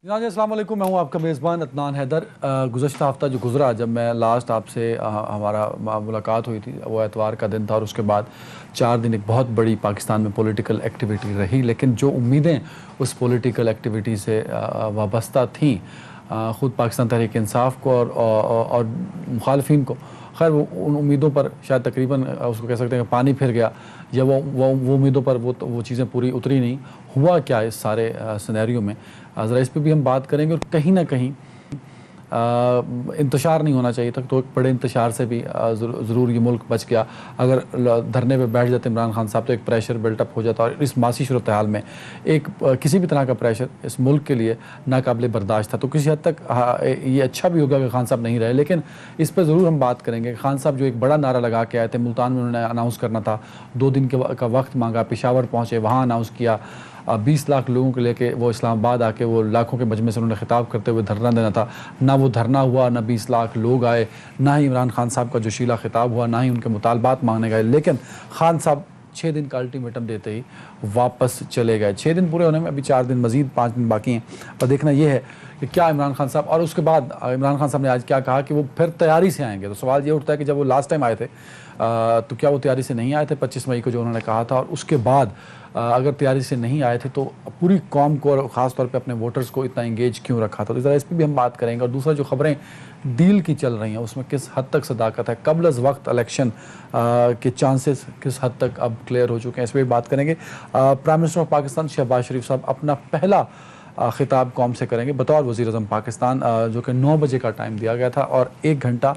जनाब अस्सलाम वालेकुम, मैं हूँ आपका मेज़बान अदनान हैदर। गुज़श्ता हफ़्ता जो गुज़रा, जब मैं लास्ट आपसे हमारा मुलाकात हुई थी, वो एतवार का दिन था और उसके बाद 4 दिन एक बहुत बड़ी पाकिस्तान में पॉलिटिकल एक्टिविटी रही। लेकिन जो उम्मीदें उस पॉलिटिकल एक्टिविटी से वाबस्ता थीं, ख़ुद पाकिस्तान तहरीक इंसाफ को और मुखालफिन को, खैर वो उन उम्मीदों पर शायद तकरीबन उसको कह सकते हैं कि पानी फिर गया, या वो उम्मीदों पर वो चीज़ें पूरी उतरी नहीं। हुआ क्या इस सारे सिनेरियो में, ज़रा इस पे भी हम बात करेंगे। और कहीं ना कहीं इंतशार नहीं होना चाहिए था, तो एक बड़े इंतशार से भी ज़रूर ये मुल्क बच गया। अगर धरने पे बैठ जाते इमरान खान साहब तो एक प्रेशर बिल्टअप हो जाता, और इस मासी सूरत हाल में एक किसी भी तरह का प्रेशर इस मुल्क के लिए नाकाबिले बर्दाश्त था। तो किसी हद तक ये अच्छा भी होगा कि खान साहब नहीं रहे, लेकिन इस पर ज़रूर हम बात करेंगे। खान साहब जो एक बड़ा नारा लगा के आए थे, मुल्तान में उन्होंने अनाउंस करना था, 2 दिन का वक्त मांगा, पेशावर पहुँचे, वहाँ अनाउंस किया, 20 लाख लोगों को लेके वो इस्लामाबाद आके वो लाखों के मजमे से उन्होंने खिताब करते हुए धरना देना था। ना वो धरना हुआ, ना 20 लाख लोग आए, ना ही इमरान खान साहब का जोशीला खिताब हुआ, ना ही उनके मुतालबात मांगने गए। लेकिन खान साहब 6 दिन का अल्टीमेटम देते ही वापस चले गए। 6 दिन पूरे होने में अभी 4 दिन मजीद 5 दिन बाकी हैं। और देखना यह है कि क्या इमरान खान साहब, और उसके बाद इमरान खान साहब ने आज क्या कहा कि वो फिर तैयारी से आएंगे। तो सवाल ये उठता है कि जब वो लास्ट टाइम आए थे तो क्या वो तैयारी से नहीं आए थे 25 मई को जो उन्होंने कहा था, और उसके बाद अगर तैयारी से नहीं आए थे तो पूरी कौम को और ख़ास तौर पे अपने वोटर्स को इतना इंगेज क्यों रखा था। तो ज़रा इस पर भी हम बात करेंगे। और दूसरा, जो खबरें डील की चल रही हैं उसमें किस हद तक सदाकत है, कबल अज़ वक्त इलेक्शन के चांसेस किस हद तक अब क्लियर हो चुके हैं, इस पर भी बात करेंगे। Prime minister of Pakistan Shahbaz Sharif साहब अपना पहला खिताब कौम से करेंगे बतौर वज़ीर-ए-आज़म पाकिस्तान, जो कि 9 बजे का टाइम दिया गया था, और 1 घंटा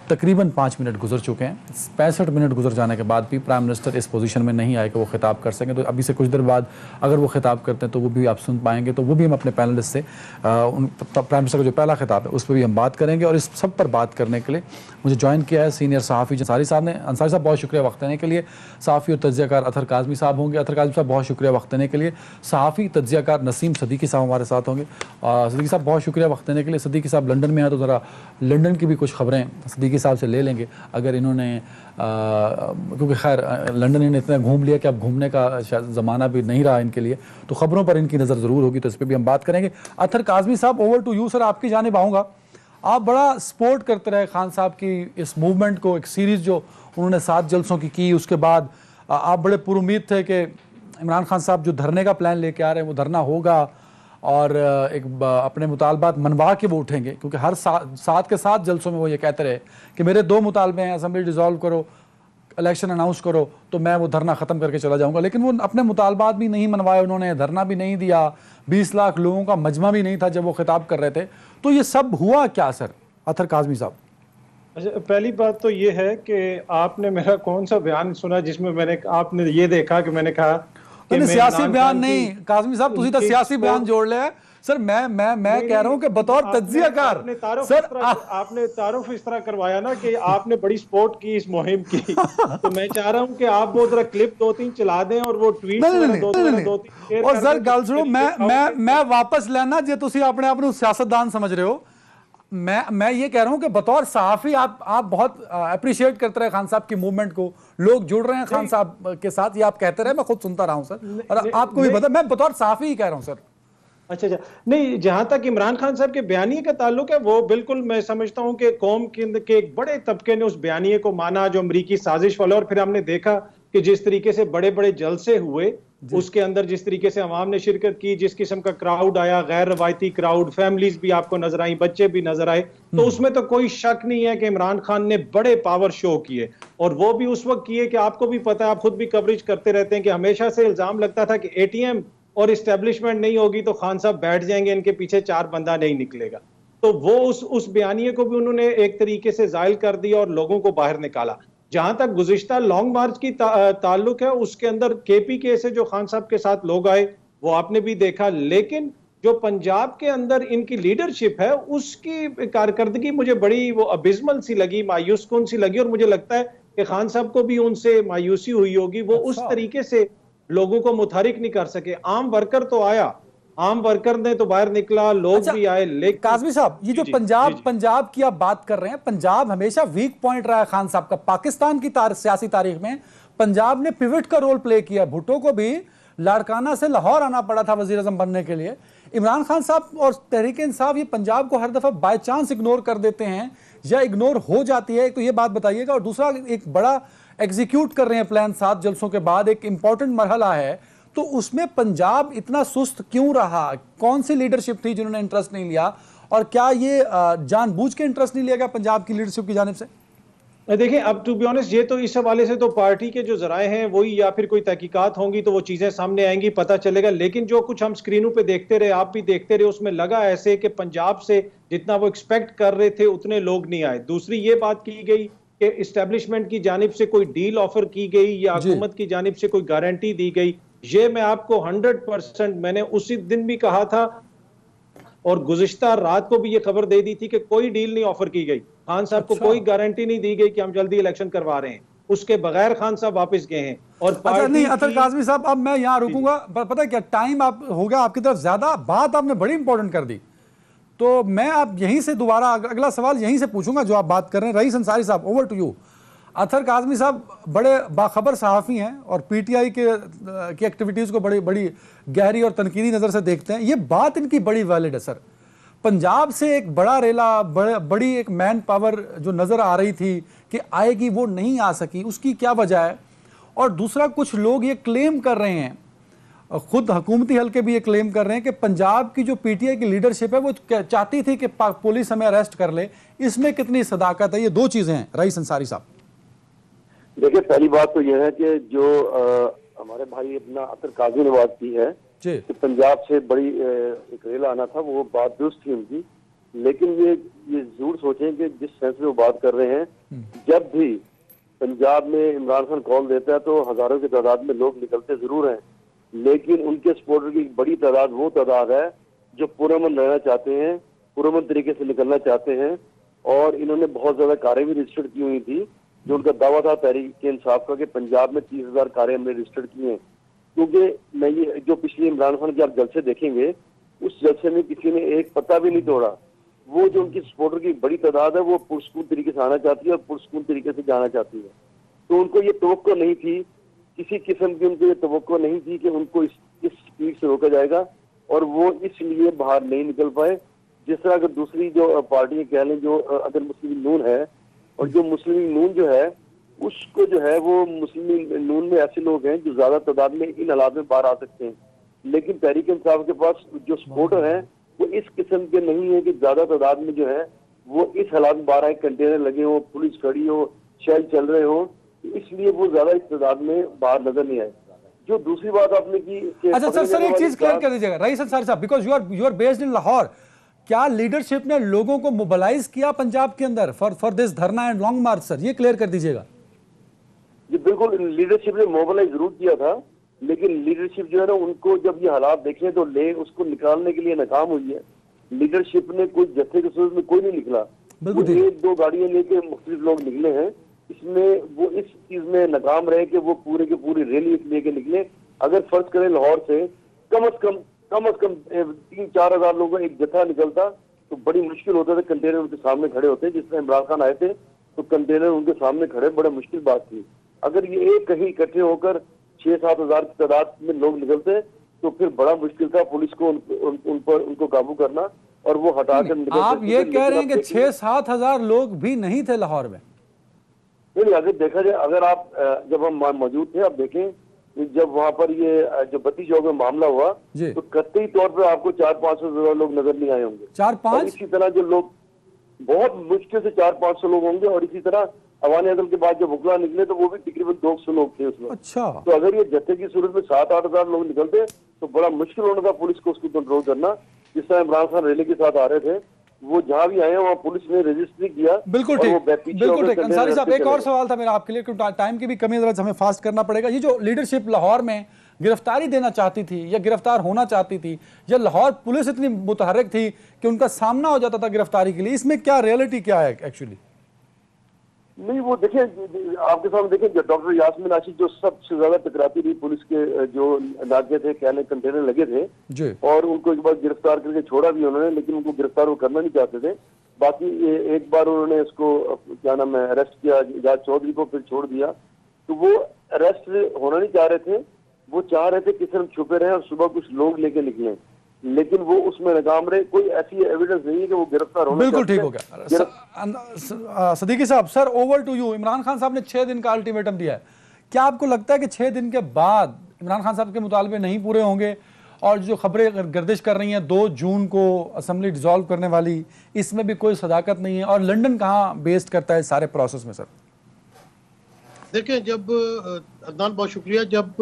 तकरीबन 5 मिनट गुजर चुके हैं। 65 मिनट गुजर जाने के बाद भी प्राइम मिनिस्टर इस पोजीशन में नहीं आए कि वो खिताब कर सकें। तो अभी से कुछ देर बाद अगर वो खिताब करते हैं तो वो भी आप सुन पाएंगे। तो वो भी हम अपने पैनलिस्ट से प्राइम मिनिस्टर का जो पहला खिताब है उस पर भी हम बात करेंगे। और इस सब पर बात करने के लिए मुझे ज्वाइन किया है सीनियर सहाफ़ी अंसारी साहब ने। अंसारी साहब, बहुत शुक्रिया वक्त देने के लिए। सहाफ़ी और तज्ज़ियाकार अतहर काज़मी साहब होंगे। अतहर काज़मी साहब, बहुत शुक्रिया वक्त देने के लिए। सहाफ़ी तज्ज़ियाकार नसीम सदीकी साहब हमारे साथ होंगे। सदीकी साहब, बहुत शुक्रिया वक्त देने के लिए। सदीकी साहब लंदन में हैं, तो ज़रा लंदन की भी कुछ खबरें सदीकी साहब से ले लेंगे, अगर इन्होंने क्योंकि खैर लंदन इन्होंने इतना घूम लिया कि अब घूमने का शायद ज़माना भी नहीं रहा इनके लिए, तो ख़बरों पर इनकी नज़र ज़रूर होगी, तो इस पर भी हम बात करेंगे। अतहर काज़मी साहब, ओवर टू यू सर, आपकी जानिब आऊँगा। आप बड़ा सपोर्ट करते रहे खान साहब की इस मूवमेंट को, एक सीरीज़ जो उन्होंने 7 जलसों की, उसके बाद आप बड़े पुरुमीद थे कि इमरान खान साहब जो धरने का प्लान लेके आ रहे हैं वो धरना होगा, और एक अपने मुतालबात मनवा के वो उठेंगे, क्योंकि हर 7 के 7 जलसों में वो ये कहते रहे कि मेरे 2 मुतालबे हैं, असेंबली डिज़ोल्व करो, इलेक्शन अनाउंस करो, तो मैं वो धरना ख़त्म करके चला जाऊंगा। लेकिन वो अपने मुतालबात भी नहीं मनवाए उन्होंने, धरना भी नहीं दिया, 20 लाख लोगों का मजमा भी नहीं था जब वो खिताब कर रहे थे। तो ये सब हुआ क्या सर, अतहर काज़मी साहब? अच्छा, पहली बात तो ये है कि आपने मेरा कौन सा बयान सुना जिसमें आपने ये देखा कि मैंने कहा कि मैं सियासी बयान नहीं, काज़मी साहब तुसी तो सियासी बयान जोड़ ले सर। मैं कह रहा हूं कि बतौर तज्जियाकार सर आपने तारुफ इस तरह करवाया ना कि आपने बड़ी सपोर्ट की इस मुहिम की। तो मैं चाह रहा हूं कि आप वो जरा क्लिप 2-3 चला दें और वो ट्वीट नहीं। और सर गल सुनो, मैं वापस लेना जे तुसी अपने आप को सियासतदान समझ रहे हो। मैं ये कह रहा हूं कि बतौर सहाफ़ी आप बहुत अप्रिशिएट करते रहे खान साहब की मूवमेंट को, लोग जुड़ रहे हैं खान साहब के साथ, ये आप कहते रहे, मैं खुद सुनता रहा हूं सर, और आपको भी पता, मैं बतौर सहाफ़ी ही कह रहा हूं सर। अच्छा, नहीं, जहां तक इमरान खान साहब के बयानिए का ताल्लुक है, वो बिल्कुल मैं समझता हूं कि कौम के एक बड़े तबके ने उस बयानिए को माना जो अमरीकी साजिश वाला, और फिर हमने देखा कि जिस तरीके से बड़े बड़े जलसे हुए उसके अंदर जिस तरीके से अवाम ने शिरकत की, जिस किस्म का क्राउड आया, गैर रवायती क्राउड, फैमिलीज भी आपको नजर आई, बच्चे भी नजर आए, तो उसमें तो कोई शक नहीं है कि इमरान खान ने बड़े पावर शो किए। और वो भी उस वक्त किए कि आपको भी पता है, आप खुद भी कवरेज करते रहते हैं कि हमेशा से इल्जाम लगता था कि एटीएम और इस्टेब्लिशमेंट नहीं होगी तो खान साहब बैठ जाएंगे, इनके पीछे 4 बंदा नहीं निकलेगा। तो वो उस बयानिए को भी उन्होंने एक तरीके से जायल कर दिया और लोगों को बाहर निकाला। जहां तक गुज़िश्ता लॉन्ग मार्च की ताल्लुक है, उसके अंदर केपीके से जो खान साहब के साथ लोग आए वो आपने भी देखा, लेकिन जो पंजाब के अंदर इनकी लीडरशिप है उसकी कारकर्दगी मुझे बड़ी वो अबिस्मल सी लगी, मायूस कुन सी लगी, और मुझे लगता है कि खान साहब को भी उनसे मायूसी हुई होगी। वो उस तरीके से लोगों को मुतहरिक नहीं कर सके। आम वर्कर तो आया, आम वर्कर ने तो बाहर निकला, लोग भी आए, लेकिन काज़मी साहब, ये जो पंजाब की आप बात कर रहे हैं, पंजाब हमेशा वीक पॉइंट रहा है खान साहब का। पाकिस्तान की सियासी तारीख में पंजाब ने पिवट का रोल प्ले किया। भुट्टो को भी लाड़काना से लाहौर आना पड़ा था वजीर आजम बनने के लिए। इमरान खान साहब और तहरीक इंसाफ ये पंजाब को हर दफा बाय चांस इग्नोर कर देते हैं या इग्नोर हो जाती है, तो ये बात बताइएगा। और दूसरा, एक बड़ा एग्जीक्यूट कर रहे हैं प्लान 7 जलसों के बाद, एक इंपॉर्टेंट मरहला है, तो उसमें पंजाब इतना सुस्त क्यों रहा? कौन सी लीडरशिप थी जिन्होंने इंटरेस्ट नहीं लिया, और क्या ये जानबूझ के इंटरेस्ट नहीं लिया गया पंजाब की लीडरशिप की जानिब से? देखिए, अब टू बी ऑनेस्ट, ये तो इस हवाले से तो पार्टी के जो जराए हैं वही, या फिर कोई तहकीकात होंगी तो वो चीजें सामने आएंगी, पता चलेगा। लेकिन जो कुछ हम स्क्रीनों पे देखते रहे, आप भी देखते रहे, उसमें लगा ऐसे कि पंजाब से जितना वो एक्सपेक्ट कर रहे थे उतने लोग नहीं आए। दूसरी ये बात की गई कि इस्टेब्लिशमेंट की जानिब से कोई डील ऑफर की गई या हुकूमत की जानिब से कोई गारंटी दी गई। ये मैं आपको 100%, मैंने उसी दिन भी कहा था और गुज़िश्ता रात को भी ये खबर दे दी थी कि कोई डील नहीं ऑफर की गई। खान साहब को कोई गारंटी नहीं दी गई कि हम जल्दी इलेक्शन करवा रहे हैं। उसके बगैर खान साहब वापस गए हैं। और अच्छा, नहीं अतर काज़मी साहब, अब मैं यहाँ रुकूंगा। पता है क्या, टाइम आप हो गया आपकी तरफ ज्यादा, बात आपने बड़ी इंपॉर्टेंट कर दी, तो मैं आप यहीं से दोबारा अगला सवाल यहीं से पूछूंगा जो आप बात कर रहे हैं। रईस अंसारी साहब, ओवर टू यू। अतर काज़मी साहब बड़े बाखबर सहाफ़ी हैं और पीटीआई की एक्टिविटीज़ को बड़ी बड़ी गहरी और तनकीदी नज़र से देखते हैं। ये बात इनकी बड़ी वैलिड है सर। पंजाब से एक बड़ा रेला, बड़ी एक मैन पावर जो नज़र आ रही थी कि आएगी, वो नहीं आ सकी, उसकी क्या वजह है? और दूसरा, कुछ लोग ये क्लेम कर रहे हैं, खुद हुकूमती हल्के भी ये क्लेम कर रहे हैं कि पंजाब की जो पीटीआई की लीडरशिप है वो चाहती थी कि पुलिस हमें अरेस्ट कर ले। इसमें कितनी सदाकत है? ये दो चीज़ें हैं रईस अंसारी साहब। देखिए, पहली बात तो यह है कि जो हमारे भाई अपना अतर काजी ने बात की है कि पंजाब से बड़ी एक रेल आना था, वो बात दुरुस्त थी उनकी। लेकिन ये जरूर सोचें कि जिस सेंस में वो बात कर रहे हैं, जब भी पंजाब में इमरान खान कॉल देता है तो हजारों की तादाद में लोग निकलते जरूर हैं, लेकिन उनके सपोर्टर की बड़ी तादाद वो तादाद है जो पुरअमन रहना चाहते हैं, पुरअमन तरीके से निकलना चाहते हैं। और इन्होंने बहुत ज्यादा कारें भी रजिस्टर्ड की हुई थी, जो उनका दावा था तहरीक इंसाफ का कि पंजाब में 30,000 कारें हमने रजिस्टर्ड की हैं। क्योंकि मैं ये जो पिछले इमरान खान के आप जलसे देखेंगे, उस जलसे में किसी ने एक पत्ता भी नहीं तोड़ा। वो जो उनकी सपोर्टर की बड़ी तादाद है वो पुरस्कून तरीके से आना चाहती है और पुरस्कून तरीके से जाना चाहती है। तो उनको ये तवक्को नहीं थी, किसी किस्म की उनको ये तवक्को नहीं थी कि उनको इस स्पीड से रोका जाएगा, और वो इसलिए बाहर नहीं निकल पाए। जिस तरह अगर दूसरी जो पार्टी कह लें, जो अगर मुस्लिम नून है, और जो मुस्लिम नून जो है उसको जो है वो मुस्लिम नून में ऐसे लोग हैं जो ज्यादा तादाद में इन हालात में बाहर आ सकते हैं, लेकिन तहरीक इंसाफ के पास जो सपोर्टर हैं वो इस किस्म के नहीं है कि ज्यादा तादाद में जो है वो इस हालात में बाहर आए, कंटेनर लगे हो, पुलिस खड़ी हो, शेल चल रहे हो, इसलिए वो ज्यादा इस तादाद में बाहर नजर नहीं आए। जो दूसरी बात आपने की, अच्छा सर एक चीज क्लियर कर दीजिएगा Raees Ansari sahab, because you are based in Lahore. क्या लीडरशिप ने लोगों को मोबिलाइज किया पंजाब के अंदर फॉर दिस धरना एंड लॉन्ग मार्च? सर ये क्लियर कर दीजिएगा। जी बिल्कुल, लीडरशिप ने मोबिलाइज जरूर किया था, लेकिन लीडरशिप जो है ना, उनको जब ये हालात देखे तो उसको निकालने के लिए नाकाम हुई है। लीडरशिप ने कोई जत्थे के सूरत में कोई नहीं निकला, वो 1-2 गाड़ियां लेके मुख्तलिफ लोग निकले हैं। इसमें वो इस चीज में नाकाम रहे कि वो पूरे की पूरी रैली लेके निकले। अगर फर्ज करें लाहौर से कम से कम 3-4 हजार लोगों का एक जत्था निकलता तो बड़ी मुश्किल होता था, कंटेनर उनके सामने खड़े होते। जिस तरह इमरान खान आए थे तो कंटेनर उनके सामने खड़े, बड़ा मुश्किल बात थी। अगर ये एक कहीं इकट्ठे होकर 6-7 हजार की तादाद में लोग निकलते तो फिर बड़ा मुश्किल था पुलिस को उनको काबू करना, और वो हटाकर आप ये कह रहे हैं कि 6-7 हजार लोग भी नहीं थे लाहौर में? नहीं, अगर देखा जाए, अगर आप जब हम मौजूद थे, आप देखें जब वहां पर ये जो बत्ती चौक में मामला हुआ तो कतई तौर पर आपको 400-500 लोग नजर नहीं आए होंगे। 4-5? इसी तरह जो लोग बहुत मुश्किल से 400-500 लोग होंगे, और इसी तरह अवानी अदल के बाद जब वकला निकले तो वो भी तकरीबन 200 लोग थे उसमें। अच्छा, तो अगर ये जत्थे की सूरत में 7-8 हजार लोग निकलते तो बड़ा मुश्किल होना था पुलिस को उसको कंट्रोल करना। जिस तरह इमरान खान रैली के साथ आ रहे थे, वो जहां भी आए हैं वहां पुलिस ने रजिस्ट्री किया। बिल्कुल ठीक, बिल्कुल ठीक। अंसारी साहब एक और सवाल था मेरा आपके लिए, क्योंकि टाइम की भी कमी है, हमें फास्ट करना पड़ेगा। ये जो लीडरशिप लाहौर में गिरफ्तारी देना चाहती थी या गिरफ्तार होना चाहती थी, या लाहौर पुलिस इतनी मुतहर्रिक थी कि उनका सामना हो जाता था गिरफ्तारी के लिए, इसमें क्या रियलिटी क्या है एक्चुअली? नहीं, वो देखिए आपके सामने देखें, डॉक्टर यास्मीन आशिक जो सबसे ज्यादा टकराती रही पुलिस के जो नाके थे, कहने कंटेनर लगे थे, और उनको एक बार गिरफ्तार करके छोड़ा भी उन्होंने, लेकिन उनको गिरफ्तार वो करना नहीं चाहते थे। बाकी एक बार उन्होंने उसको क्या नाम है अरेस्ट किया, एजाज चौधरी को, फिर छोड़ दिया। तो वो अरेस्ट होना नहीं चाह रहे थे, वो चाह रहे थे किसी हम छुपे रहे और सुबह कुछ लोग लेके निकले। लेकिन वो उसमें नाकाम रहे। कोई ऐसी एविडेंस नहीं है कि वो गिरफ्तार होने। बिल्कुल ठीक हो गया। Siddiqui sahab, sir over to you. Imran Khan sahab ने 6 दिन का अल्टीमेटम दिया है, क्या आपको लगता है कि 6 दिन के बाद इमरान खान साहब के मुतालबे नहीं पूरे होंगे? और जो खबरें गर्दिश कर रही हैं 2 जून को असेंबली डिसॉल्व करने वाली, इसमें भी कोई सदाकत नहीं है। और लंदन कहाँ बेस्ड करता है सारे प्रोसेस में? सर देखें, जब अदनान बहुत शुक्रिया, जब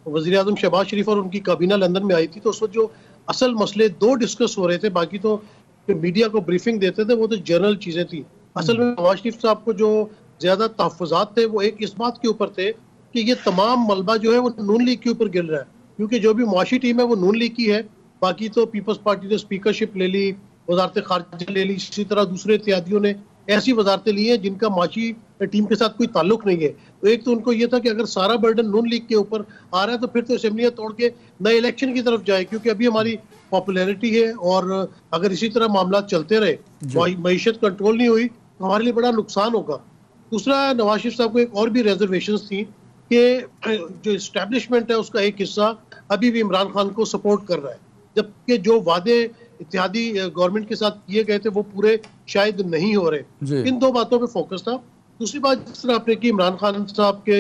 वज़ीर आज़म शहबाज शरीफ और उनकी काबीना लंदन में आई थी तो उस वक्त जो असल मसले 2 डिस्कस हो रहे थे, बाकी तो मीडिया को ब्रीफिंग देते थे वो तो जनरल चीज़ें थी। असल में नवाज शरीफ साहब को जो ज़्यादा तहफ़्फ़ुज़ात थे वो एक इस बात के ऊपर थे कि ये तमाम मलबा जो है वो नून लीग के ऊपर गिर रहा है, क्योंकि जो भी मुआशी टीम है वो नून लीग की है। बाकी तो पीपल्स पार्टी ने स्पीकरशिप ले ली, वजारत खारजा ले ली, इसी तरह दूसरे इत्यादियों ने ऐसी वजारतें ली हैं जिनका माशी टीम के साथ कोई ताल्लुक नहीं है। तो एक तो उनको ये था कि अगर सारा बर्डन नून लीग के ऊपर आ रहा है तो फिर तो असेंबलियां तोड़ के नए इलेक्शन की तरफ जाए, क्योंकि अभी हमारी पॉपुलैरिटी है और अगर इसी तरह मामला चलते रहे, मईशत कंट्रोल नहीं हुई तो हमारे लिए बड़ा नुकसान होगा। दूसरा, नवाज शरीफ साहब को एक और भी रिजर्वेशंस थी कि जो इस्टेब्लिशमेंट है उसका एक हिस्सा अभी भी इमरान खान को सपोर्ट कर रहा है, जबकि जो वादे इत्यादि गवर्नमेंट के साथ किए गए थे वो पूरे शायद नहीं हो रहे। इन 2 बातों पे फोकस था। दूसरी बात जिस तरह आपने की इमरान खान साहब के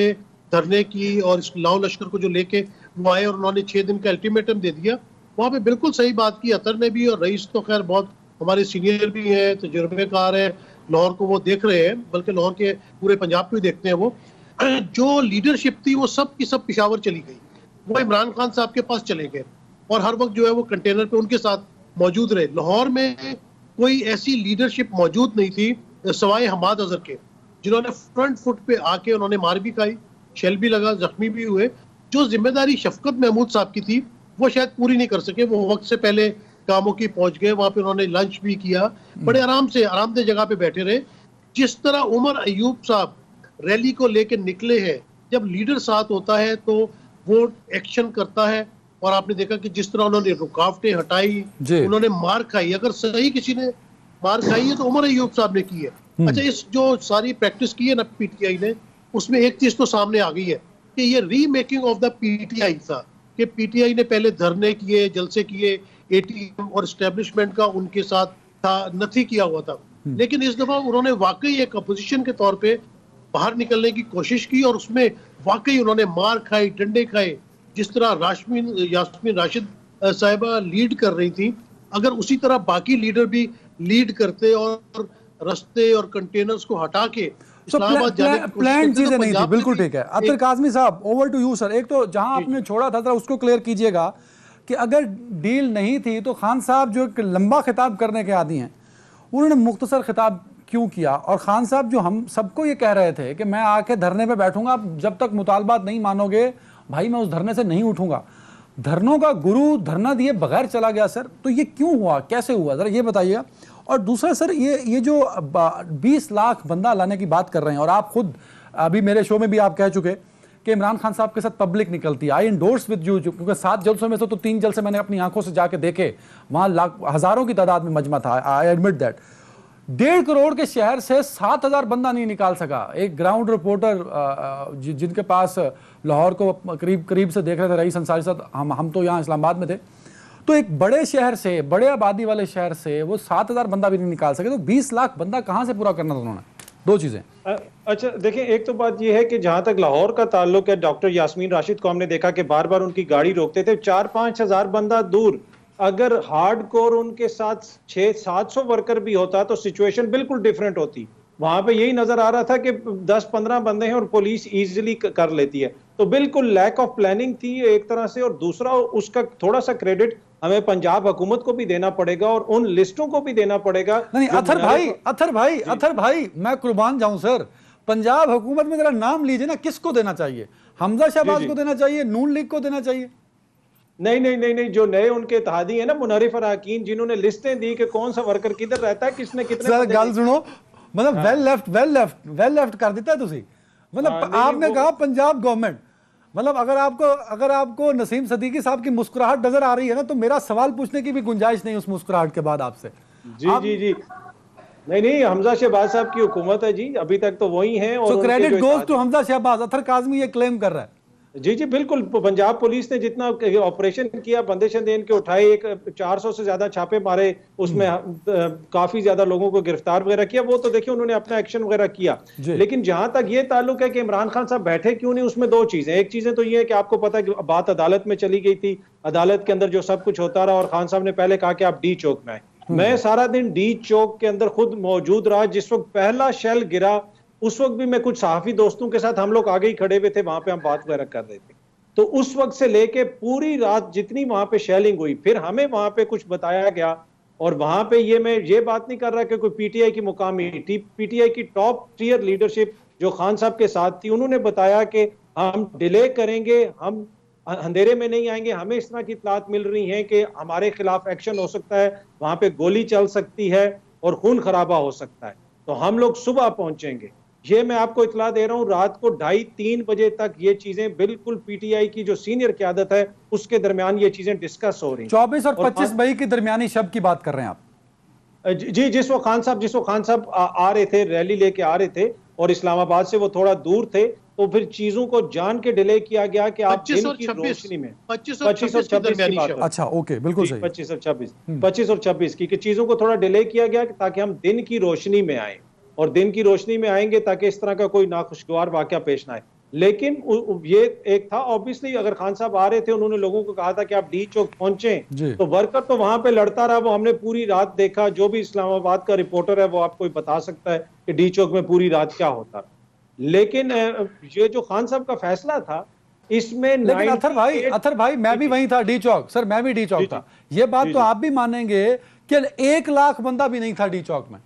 धरने की और इस लाओ लश्कर को जो लेके वो आए और उन्होंने 6 दिन का अल्टीमेटम दे दिया, वहाँ पे बिल्कुल सही बात की अतर ने भी, और रईस तो खैर बहुत हमारे सीनियर भी हैं, तजुर्बेकार हैं, लाहौर को वो देख रहे हैं, बल्कि लाहौर के पूरे पंजाब को ही देखते हैं। वो जो लीडरशिप थी वो सब की सब पिशावर चली गई, वो इमरान खान साहब के पास चले गए और हर वक्त जो है वो कंटेनर पे उनके साथ मौजूद रहे। लाहौर में कोई ऐसी लीडरशिप मौजूद नहीं थी सवाए हमाद अजहर के, जिन्होंने फ्रंट फुट पे आके उन्होंने मार भी खाई, शेल भी लगा, जख्मी भी हुए। जो जिम्मेदारी शफकत महमूद साहब की थी वो शायद पूरी नहीं कर सके, वो वक्त से पहले कामों की पहुंच गए, वहां पे उन्होंने लंच भी किया, बड़े आराम से आरामदेह जगह पे बैठे रहे। जिस तरह उमर अयूब साहब रैली को लेकर निकले हैं, जब लीडर साथ होता है तो वो एक्शन करता है, और आपने देखा कि जिस तरह उन्होंने रुकावटें हटाई, उन्होंने मार खाई। अगर सही किसी ने मार खाई है तो उमर अयूब साहब ने की है। अच्छा, इस जो सारी प्रैक्टिस की है ना पीटीआई ने, उसमें एक चीज तो सामने आ गई है कि ये रीमेकिंग ऑफ द पीटीआई था, कि पीटीआई ने पहले धरने किए, जलसे किए, एटीएम और एस्टेब्लिशमेंट का उनके साथ था, नथी किया हुआ था। लेकिन इस दफा उन्होंने वाकई एक अपोजिशन के तौर पे बाहर निकलने की कोशिश की और उसमें वाकई उन्होंने मार खाई, डंडे खाए। जिस तरह यास्मीन राशिद साहिबा लीड कर रही थी, अगर उसी तरह बाकी लीडर भी लीड करते और रस्ते और कंटेनर्स को हटा के प्लान चीजें नहीं थी। बिल्कुल ठीक है। अतर काज़मी साहब, ओवर टू यू सर। एक तो जहां आपने छोड़ा था उसको क्लियर कीजिएगा कि अगर डील नहीं थी तो खान साहब जो एक लंबा खिताब करने के आदी हैं, उन्होंने मुख्तसर खिताब क्यों किया? और खान साहब जो हम सबको ये कह रहे थे कि मैं आके धरने पे बैठूंगा, जब तक मुतालबात नहीं मानोगे भाई मैं उस धरने से नहीं उठूंगा। धरनों का गुरु धरना दिए बगैर चला गया सर, तो ये क्यों हुआ, कैसे हुआ, जरा ये बताइएगा। और दूसरा सर, ये जो 20 लाख बंदा लाने की बात कर रहे हैं, और आप खुद अभी मेरे शो में भी आप कह चुके कि इमरान खान साहब के साथ पब्लिक निकलती है। आई एंडोर्स विद यू, क्योंकि 7 जलसों में से तो 3 जलसे मैंने अपनी आंखों से जाके देखे, वहां हजारों की तादाद में मजमा था। आई एडमिट दैट 1.5 करोड़ के शहर से 7,000 बंदा नहीं निकाल सका। एक ग्राउंड रिपोर्टर जिनके पास लाहौर को करीब से देख रहे थे, रईस अंसारी साहब, हम तो यहाँ इस्लामाबाद में थे, तो एक बड़े शहर से, बड़े आबादी वाले शहर से वो 7,000 बंदा भी नहीं निकाल सके, तो 20 लाख बंदा कहाँ से पूरा करना था उन्होंने? 2 चीजें। अच्छा देखिए, एक तो बात यह है कि जहां तक लाहौर का ताल्लुक है, डॉक्टर यास्मीन राशिद को हमने देखा कि बार बार उनकी गाड़ी रोकते थे। 4-5 हजार बंदा दूर, अगर हार्डकोर उनके साथ 600-700 वर्कर भी होता तो सिचुएशन बिल्कुल डिफरेंट होती। वहां पे यही नजर आ रहा था कि 10-15 बंदे हैं और पुलिस इजीली कर लेती है। तो बिल्कुल लैक ऑफ प्लानिंग थी एक तरह से। और दूसरा, उसका थोड़ा सा क्रेडिट हमें पंजाब हुकूमत को भी देना पड़ेगा और उन लिस्टों को भी देना पड़ेगा। नहीं, अथर भाई मैं कुर्बान जाऊं सर, पंजाब हुकूमत में जरा नाम लीजिए ना, किसको देना चाहिए? हमजा शहबाज को देना चाहिए, नून लीग को देना चाहिए? नहीं, जो नए उनके इत्तेहादी है ना, मुनरिफ अराकीन, जिन्होंने लिस्टें दी कि कौन सा वर्कर किधर रहता है, किसने कितने। सर गल सुनो, मतलब वेल लेफ्ट कर देता है तुसी। मतलब आपने कहा पंजाब गवर्नमेंट, मतलब अगर आपको नसीम सदीकी साहब की मुस्कुराहट नजर आ रही है ना, तो मेरा सवाल पूछने की भी गुंजाइश नहीं उस मुस्कुराहट के बाद आपसे। जी नहीं, हमजा शहबाज साहब की हुकूमत है जी, अभी तक तो वही है। और credit goes to Hamza Shahbaz. Attar Kazmi ये क्लेम कर रहा है जी जी बिल्कुल, पंजाब पुलिस ने जितना ऑपरेशन किया, बंदे शंदे इनके उठाए, एक 400 से ज्यादा छापे मारे, उसमें काफी ज्यादा लोगों को गिरफ्तार वगैरह किया, वो तो देखिए उन्होंने अपना एक्शन वगैरह किया। लेकिन जहां तक ये ताल्लुक है कि इमरान खान साहब बैठे क्यों नहीं, उसमें दो चीजें। एक चीजें तो ये है कि आपको पता है कि बात अदालत में चली गई थी, अदालत के अंदर जो सब कुछ होता रहा, और खान साहब ने पहले कहा कि आप डी चौक में आए। मैं सारा दिन डी चौक के अंदर खुद मौजूद रहा, जिस वक्त पहला शेल गिरा उस वक्त भी मैं कुछ सहाफी दोस्तों के साथ, हम लोग आगे ही खड़े हुए थे, वहां पे हम बात वगैरह कर रहे थे। तो उस वक्त से लेके पूरी रात जितनी वहां पे शेलिंग हुई, फिर हमें वहां पे कुछ बताया गया, और वहां पे मैं ये बात नहीं कर रहा कि कोई पीटीआई की मुकामी, पीटीआई की टॉप टियर लीडरशिप जो खान साहब के साथ थी, उन्होंने बताया कि हम डिले करेंगे, हम अंधेरे में नहीं आएंगे, हमें इस तरह की इतलात मिल रही है कि हमारे खिलाफ एक्शन हो सकता है, वहां पे गोली चल सकती है और खून खराबा हो सकता है, तो हम लोग सुबह पहुंचेंगे। ये मैं आपको इतला दे रहा हूं, रात को 2:30-3 बजे तक ये चीजें बिल्कुल पीटीआई की जो सीनियर क़यादत है उसके दरमियान ये चीजें डिस्कस हो रही हैं। 24 और 25 मई की दरमियानी शब की बात कर रहे हैं आप? जी, जिस वो खान साहब आ रहे थे, रैली लेके आ रहे थे, और इस्लामाबाद से वो थोड़ा दूर थे, तो फिर चीजों को जान के डिले किया गया कि आप दिन की रोशनी में 25 और 26 की दरमियानी शब। अच्छा, ओके, बिल्कुल सही। 25 और 26 की चीजों को थोड़ा डिले किया गया ताकि हम दिन की रोशनी में आए, और दिन की रोशनी में आएंगे ताकि इस तरह का कोई नाखुशगवार वाकया पेश ना आए। लेकिन ये एक था, ऑब्वियसली अगर खान साहब आ रहे थे, उन्होंने लोगों को कहा था कि आप डी चौक पहुंचे, तो वर्कर तो वहां पे लड़ता रहा, वो हमने पूरी रात देखा। जो भी इस्लामाबाद का रिपोर्टर है वो आपको बता सकता है कि डी चौक में पूरी रात क्या होता। लेकिन ये जो खान साहब का फैसला था, इसमें लेकिन अथर भाई मैं भी वहीं था, डी चौक। सर मैं भी डी चौक था। ये बात तो आप भी मानेंगे कि 1 लाख बंदा भी नहीं था डी चौक में।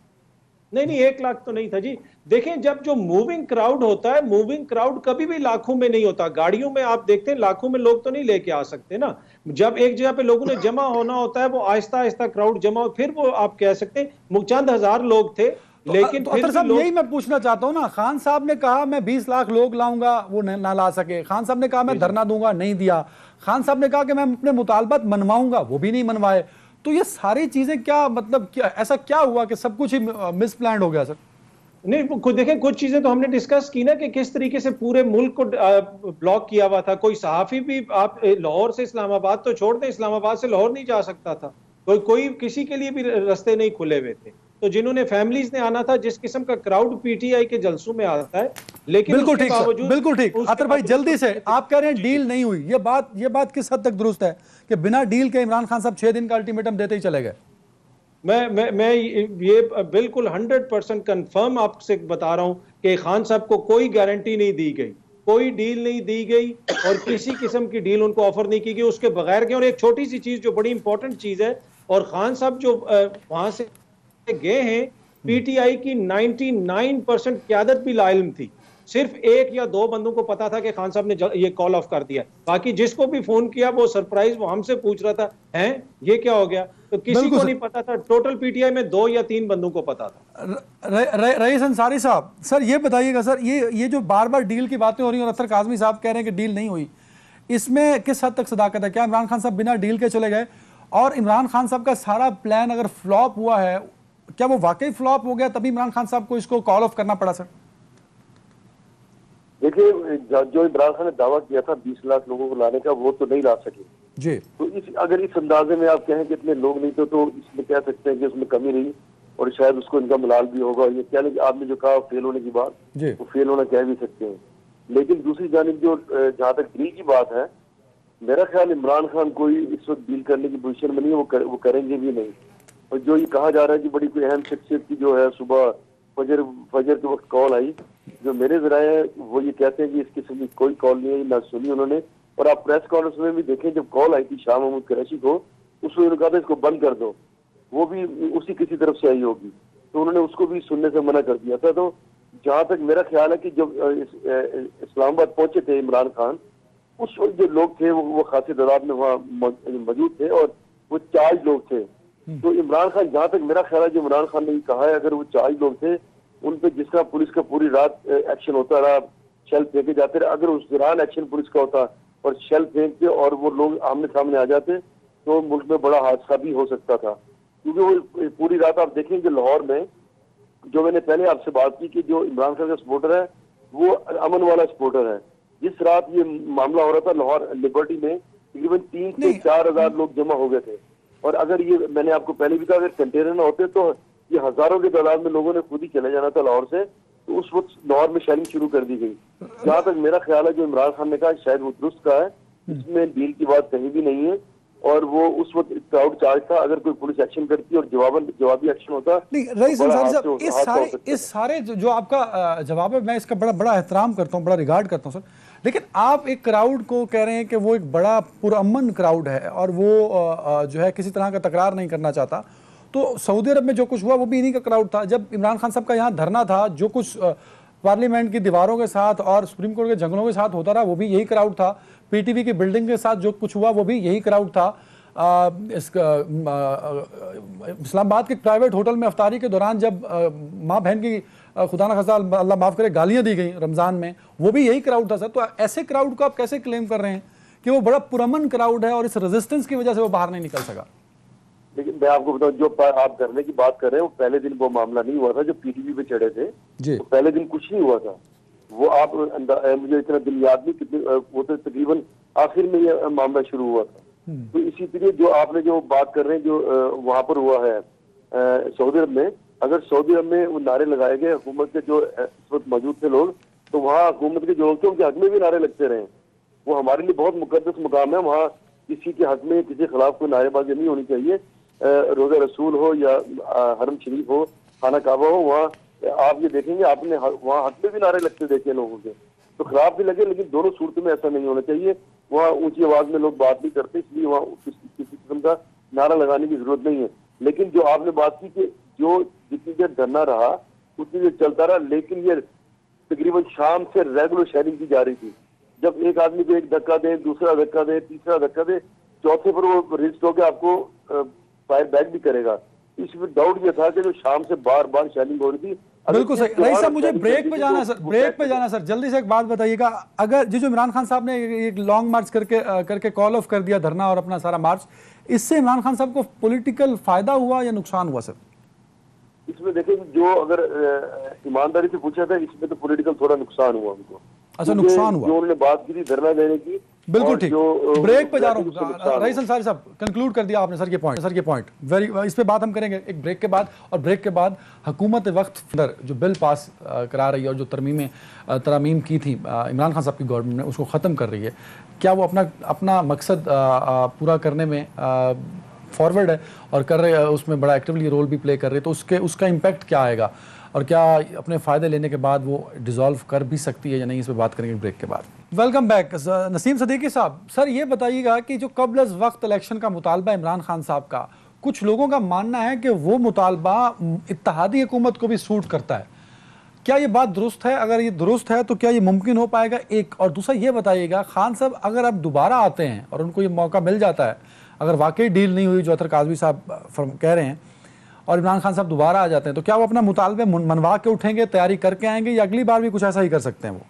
नहीं, 1 लाख तो नहीं था जी। देखें, जब जो मूविंग क्राउड होता है, मूविंग क्राउड कभी भी लाखों में नहीं होता। गाड़ियों में आप देखते हैं लाखों में लोग तो नहीं लेके आ सकते ना। जब एक जगह पे लोगों ने जमा होना होता है, वो आहिस्ता आहिस्ता क्राउड जमा हो, फिर वो आप कह सकते हैं चंद हजार लोग थे। लेकिन तो साहब यही मैं पूछना चाहता हूं ना, खान साहब ने कहा मैं 20 लाख लोग लाऊंगा, वो ना ला सके। खान साहब ने कहा मैं धरना दूंगा, नहीं दिया। खान साहब ने कहा कि मैं अपने मुतालबात मनवाऊंगा, वो भी नहीं मनवाए। तो ये सारी चीजें क्या मतलब, क्या ऐसा क्या हुआ कि सब कुछ ही मिसप्लान्ड हो गया सर? नहीं, देखें, कुछ चीजें तो हमने डिस्कस की ना कि किस तरीके से पूरे मुल्क को ब्लॉक किया हुआ था। कोई सहाफी भी, आप लाहौर से इस्लामाबाद तो छोड़ दें, इस्लामाबाद से लाहौर नहीं जा सकता था। कोई किसी के लिए भी रास्ते नहीं खुले हुए थे। तो जिन्होंने फैमिलीज ने आना था, जिस किस्म का क्राउड पीटीआई के जलसों में आता है, लेकिन बिल्कुल ठीक सर, बिल्कुल ठीक। अतर भाई जल्दी से, आप कह रहे हैं डील नहीं हुई, ये बात किस हद तक दुरुस्त है कि बिना डील के इमरान खान साहब 6 दिन का अल्टीमेटम देते ही चले गए? मैं ये बिल्कुल 100% कंफर्म आपसे बता रहा हूं कि खान साहब को कोई गारंटी नहीं दी गई, कोई डील नहीं दी गई, और किसी किस्म की डील उनको ऑफर नहीं की गई उसके बगैर के। और एक छोटी सी चीज जो बड़ी इंपॉर्टेंट चीज है, और खान साहब जो वहां से गए हैं, पीटीआई की 99% क़यादत भी लाइल्म थी। सिर्फ 1 या 2 बंदों को पता था कि खान साहब ने ये कॉल ऑफ कर दिया। बाकी जिसको भी फोन किया वो सरप्राइज, वो हमसे पूछ रहा था, हैं ये क्या हो गया, तो किसी को नहीं पता था। टोटल पीटीआई में 2 या 3 बंदों को पता था। रईस अंसारी साहब, सर ये बताइएगा सर, ये जो बार बार डील की बातें हो रही हैं और अतर काज़मी साहब कह रहे हैं कि डील नहीं हुई, इसमें किस हद तक सदाकत है? क्या इमरान खान साहब बिना डील के चले गए? और इमरान खान साहब का सारा प्लान अगर फ्लॉप हुआ है, क्या वो वाकई फ्लॉप हो गया तभी इमरान खान साहब को इसको कॉल ऑफ करना पड़ा? सर देखिए, जो इमरान खान ने दावा किया था 20 लाख लोगों को लाने का, वो तो नहीं ला सके जी। तो अगर इस अंदाजे में आप कहें कि इतने लोग नहीं थे, तो इसमें कह सकते हैं कि उसमें कमी रही, और शायद उसको इनका मलाल भी होगा। ये क्या नहीं, आपने जो कहा फेल होने की बात, वो फेल होना कह भी सकते हैं। लेकिन दूसरी जानिब जो जहाँ तक डील की बात है, मेरा ख्याल इमरान खान कोई इस वक्त डील करने की पोजीशन में नहीं है, वो करेंगे भी नहीं। और जो ये कहा जा रहा है कि बड़ी कोई अहम शख्सियत की जो है सुबह फजर के वक्त कॉल आई, जो मेरे जराए है वो ये कहते हैं कि इस किस्म की कोई कॉल नहीं आई, ना सुनी उन्होंने। और आप प्रेस कॉन्फ्रेंस में भी देखें, जब कॉल आई थी शाह महमूद कुरैशी को, उसमें उन्होंने कहा था इसको बंद कर दो, वो भी उसी किसी तरफ से आई होगी, तो उन्होंने उसको भी सुनने से मना कर दिया था। तो जहाँ तक मेरा ख्याल है कि जब इस्लामाबाद पहुंचे थे इमरान खान, उस वक्त जो लोग थे वो खासी तादाद में वहाँ मौजूद थे, और वो 4 लोग थे। तो इमरान खान, जहाँ तक मेरा ख्याल है, जो इमरान खान ने कहा है, अगर वो 4 लोग थे, उन पे जिस तरह पुलिस का पूरी रात एक्शन होता रहा, शेल फेंके जाते रहे, अगर उस दौरान एक्शन पुलिस का होता और शेल फेंकते और वो लोग आमने सामने आ जाते, तो मुल्क में बड़ा हादसा भी हो सकता था। क्योंकि वो पूरी रात आप देखेंगे लाहौर में, जो मैंने पहले आपसे बात की कि जो इमरान खान का सपोर्टर है वो अमन वाला सपोर्टर है, जिस रात ये मामला हो रहा था लाहौर लिबर्टी में तकरीबन 3 से 4 हजार लोग जमा हो गए थे। और अगर ये, मैंने आपको पहले भी कहा, अगर कंटेनर ना होते तो ये हजारों की तादाद में लोगों ने खुद ही चले जाना था लाहौर से। तो उस वक्त लाहौर में शेलिंग शुरू कर दी गई। जहां तक मेरा ख्याल है, जो इमरान खान ने कहा शायद वो दुरुस्त का है, इसमें डील की बात कहीं भी नहीं है। और वो उस वक्त क्राउड चार्ज था, अगर कोई पुलिस एक्शन करती और जवाबी एक्शन होता। नहीं रईस अंसारी साहब, इस सारे जो आपका जवाब है, मैं इसका बड़ा एहतराम करता हूँ, बड़ा रिगार्ड करता हूँ सर, लेकिन आप एक क्राउड को कह रहे हैं कि वो एक बड़ा पुरअमन क्राउड है और वो जो है किसी तरह का तकरार नहीं करना चाहता। तो सऊदी अरब में जो कुछ हुआ वो भी इन्हीं का क्राउड था। जब इमरान खान साहब का यहाँ धरना था, जो कुछ पार्लियामेंट की दीवारों के साथ और सुप्रीम कोर्ट के जंगलों के साथ होता रहा, वो भी यही क्राउड था। पीटीवी की बिल्डिंग के साथ जो कुछ हुआ वो भी यही क्राउड था। इस्लामाबाद के प्राइवेट होटल में अफ्तारी के दौरान जब माँ बहन की खुदा न खास्ता अल्लाह माफ़ करे गालियाँ दी गई रमज़ान में, वो भी यही क्राउड था सर। तो ऐसे क्राउड को आप कैसे क्लेम कर रहे हैं कि वो बड़ा पुरअमन क्राउड है और इस रेजिस्टेंस की वजह से वो बाहर नहीं निकल सका? लेकिन मैं आपको बताऊं, जो आप धरने की बात कर रहे हैं, वो पहले दिन वो मामला नहीं हुआ था। जो पीटीवी पे चढ़े थे जी, तो पहले दिन कुछ नहीं हुआ था। वो आप मुझे इतना दिन याद नहीं कितने, वो तो तकरीबन आखिर में ये मामला शुरू हुआ था। तो इसी तरह जो आपने जो बात कर रहे हैं, जो वहां पर हुआ है सऊदी अरब में, अगर सऊदी अरब में वो नारे लगाए गए हुकूमत के जो इस वक्त मौजूद थे लोग, तो वहाँ हुकूमत के जो लोग थे उनके हक में भी नारे लगते रहे। वो हमारे लिए बहुत मुकद्दस मुकाम है। वहाँ किसी के हक में, किसी के खिलाफ कोई नारेबाजी नहीं होनी चाहिए। रोजा रसूल हो या हरम शरीफ हो, खाना काबा हो, वहाँ आप ये देखेंगे, आपने वहाँ हक में भी नारे लगते देखे लोगों के, तो खिलाफ भी लगे। लेकिन दोनों सूरतों में ऐसा नहीं होना चाहिए। वहाँ ऊंची आवाज में लोग बात नहीं करते, इसलिए वहाँ किसी किस्म का नारा लगाने की जरूरत नहीं है। लेकिन जो आपने बात की कि जो जितनी देर धरना रहा उतनी देर चलता रहा, लेकिन ये तकरीबन शाम से रेगुलर शेयरिंग की जा रही थी। जब एक आदमी को एक धक्का दे, दूसरा धक्का दे, तीसरा धक्का दे, चौथे पर वो रजिस्ट होकर आपको फायर बैक भी करेगा। इसमें डाउट ये था कि जो शाम से बार बार शेयरिंग हो रही थी। बिल्कुल सही। रईस साहब, मुझे ब्रेक पे जाना सर, ब्रेक पे जाना सर, जल्दी से एक बात बताइएगा। अगर जो इमरान खान साहब ने एक लॉन्ग मार्च करके कॉल ऑफ कर दिया धरना और अपना सारा मार्च, इससे इमरान खान साहब को पॉलिटिकल फायदा हुआ या नुकसान हुआ सर? इसमें देखिए, जो अगर ईमानदारी से पूछा था, इसमें तो पॉलिटिकल थोड़ा नुकसान हुआ उनको। अच्छा, नुकसान हुआ। जो उन्होंने बात की थी धरना देने की, बिल्कुल ठीक। ब्रेक पे जा रहा हूँ। रईस अंसारी साहब, कंक्लूड कर दिया आपने सर ये पॉइंट वेरी, इस पे बात हम करेंगे एक ब्रेक के बाद। और ब्रेक के बाद हुकूमत वक्त अंदर जो बिल पास करा रही है और जो तरमीम की थी इमरान खान साहब की गवर्नमेंट ने, उसको ख़त्म कर रही है, क्या वो अपना मकसद पूरा करने में फॉरवर्ड है और कर रहे, उसमें बड़ा एक्टिवली रोल भी प्ले कर रहे हैं? तो उसका इम्पैक्ट क्या आएगा और क्या अपने फ़ायदे लेने के बाद वो डिसॉल्व कर भी सकती है या नहीं, इस पर बात करेंगे ब्रेक के बाद। Welcome back Naseem Siddiqui sahab. Sir ये बताइएगा कि जो कब्ल वक्त इलेक्शन का मुतालबा इमरान खान साहब का, कुछ लोगों का मानना है कि वो मुतालबा इत्तेहादी हुकूमत को भी सूट करता है। क्या ये बात दुरुस्त है? अगर ये दुरुस्त है तो क्या ये मुमकिन हो पाएगा? एक और दूसरा ये बताइएगा, खान साहब अगर अब दोबारा आते हैं और उनको ये मौका मिल जाता है, अगर वाकई डील नहीं हुई जो अतर काज़मी साहब कह रहे हैं, और इमरान खान साहब दोबारा आ जाते हैं, तो क्या वो अपना मुतालबे मनवा के उठेंगे, तैयारी करके आएंगे, या अगली बार भी कुछ ऐसा ही कर सकते हैं वो?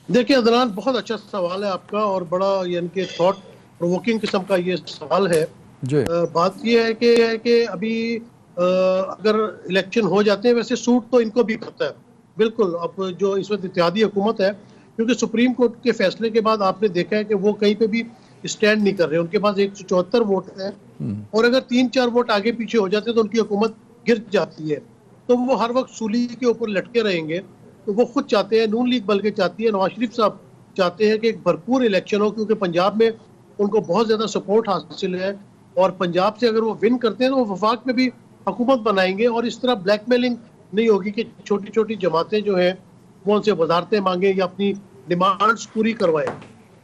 देखिए अदनान, बहुत अच्छा सवाल है आपका और बड़ा यानी कि थॉट प्रोवोकिंग किस्म का ये सवाल है जी। बात ये है कि अभी अगर इलेक्शन हो जाते हैं, वैसे सूट तो इनको भी करता है बिल्कुल। अब जो इस वक्त इत्तेहादी हुकूमत है, क्योंकि सुप्रीम कोर्ट के फैसले के बाद आपने देखा है कि वो कहीं पे भी स्टैंड नहीं कर रहे। उनके पास 174 वोट है और अगर 3-4 वोट आगे पीछे हो जाते हैं तो उनकी हुकूमत गिर जाती है। तो वो हर वक्त सूली के ऊपर लटके रहेंगे। तो वो खुद चाहते हैं, नून लीग बल्कि चाहती है, नवाज शरीफ साहब चाहते हैं कि एक भरपूर इलेक्शन हो, क्योंकि पंजाब में उनको बहुत ज़्यादा सपोर्ट हासिल है और पंजाब से अगर वो विन करते हैं तो वो वफाक में भी हुकूमत बनाएंगे और इस तरह ब्लैकमेलिंग नहीं होगी कि छोटी छोटी जमातें जो हैं वो उनसे वजारतें मांगे या अपनी डिमांड्स पूरी करवाएं।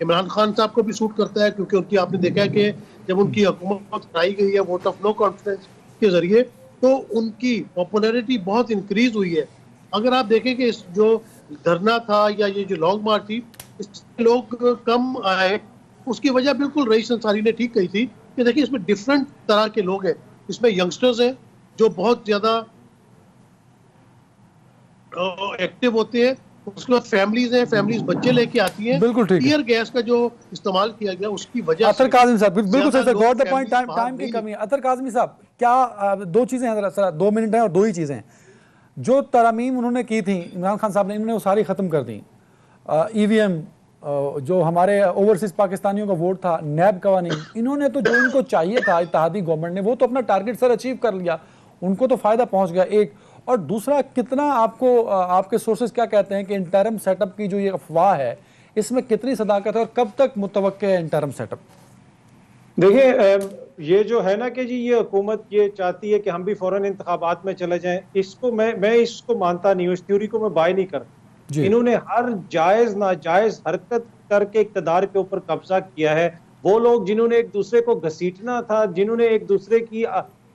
इमरान खान साहब को भी सूट करता है, क्योंकि उनकी आपने देखा है कि जब उनकी हुकूमत बनाई गई है वोट ऑफ नो कॉन्फिडेंस के जरिए, तो उनकी पॉपुलैरिटी बहुत इंक्रीज हुई है। अगर आप देखें कि इस जो धरना था या ये जो लॉन्ग मार्च थी, इसमें लोग कम आए, उसकी वजह बिल्कुल रईस अंसारी ने ठीक कही थी कि देखिए इसमें डिफरेंट तरह के लोग हैं। इसमें यंगस्टर्स हैं जो बहुत ज्यादा एक्टिव होते हैं, उसके बाद फैमिलीज हैं, फैमिलीज बच्चे लेके आती हैं। बिल्कुल ठीक। टीयर गैस का जो इस्तेमाल किया गया उसकी वजह अतर काज़मी साहब बिल्कुल सही, गॉट द पॉइंट, टाइम की कमी है। अतर काज़मी साहब, क्या दो चीजें हैं, जरा 2 मिनट हैं और 2 ही चीजें हैं। जो तरमीम उन्होंने की थी इमरान खान साहब ने, इन्होंने वो सारी खत्म कर दी। ईवीएम, जो हमारे ओवरसीज पाकिस्तानियों का वोट था, नैब कवानीन, इन्होंने तो जो इनको चाहिए था इत्तेहादी गवर्नमेंट ने वो तो अपना टारगेट सर अचीव कर लिया, उनको तो फायदा पहुंच गया एक। और दूसरा, कितना आपको आपके सोर्सेज क्या कहते हैं कि इंटरम सेटअप की जो ये अफवाह है इसमें कितनी सदाकत है और कब तक मुतवक्के है इंटरम सेटअप? देखिए, ये जो है ना कि जी ये हुकूमत ये चाहती है कि हम भी फौरन इंतखाबात में चले जाएं, इसको मैं इसको मानता नहीं हूँ, इस थ्योरी को मैं बाय नहीं करता। इन्होंने हर जायज नाजायज हरकत करके इक़्तिदार के ऊपर कब्जा किया है। वो लोग जिन्होंने एक दूसरे को घसीटना था, जिन्होंने एक दूसरे की